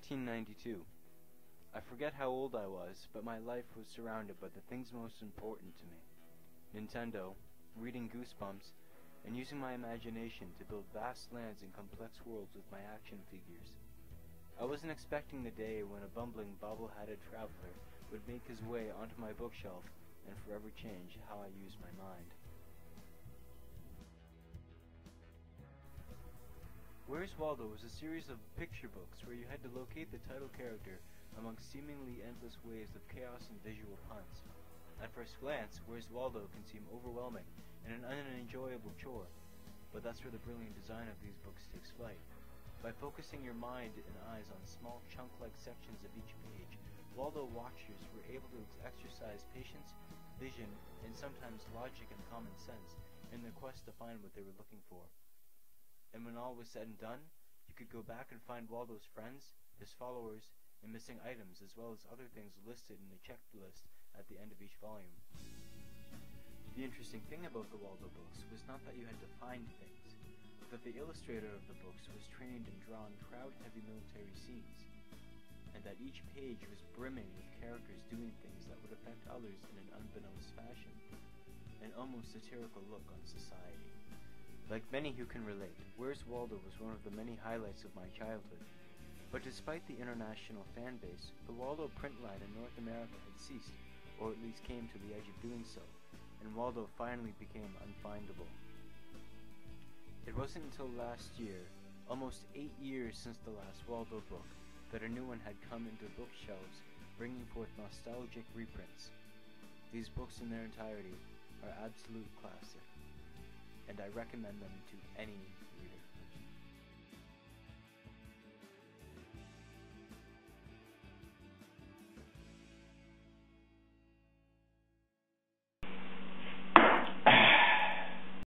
1992. I forget how old I was, but my life was surrounded by the things most important to me. Nintendo, reading Goosebumps, and using my imagination to build vast lands and complex worlds with my action figures. I wasn't expecting the day when a bumbling, bobble-hatted traveler would make his way onto my bookshelf and forever change how I use my mind. Where's Waldo was a series of picture books where you had to locate the title character amongst seemingly endless waves of chaos and visual puns. At first glance, Where's Waldo can seem overwhelming and an unenjoyable chore, but that's where the brilliant design of these books takes flight. By focusing your mind and eyes on small chunk-like sections of each page, Waldo watchers were able to exercise patience, vision, and sometimes logic and common sense in their quest to find what they were looking for. And when all was said and done, you could go back and find Waldo's friends, his followers, and missing items, as well as other things listed in the checklist at the end of each volume. The interesting thing about the Waldo books was not that you had to find things, but that the illustrator of the books was trained in drawing crowd-heavy military scenes, and that each page was brimming with characters doing things that would affect others in an unbeknownst fashion, an almost satirical look on society. Like many who can relate, Where's Waldo was one of the many highlights of my childhood. But despite the international fan base, the Waldo print line in North America had ceased, or at least came to the edge of doing so, and Waldo finally became unfindable. It wasn't until last year, almost 8 years since the last Waldo book, that a new one had come into bookshelves, bringing forth nostalgic reprints. These books in their entirety are absolute classic, and I recommend them to any reader.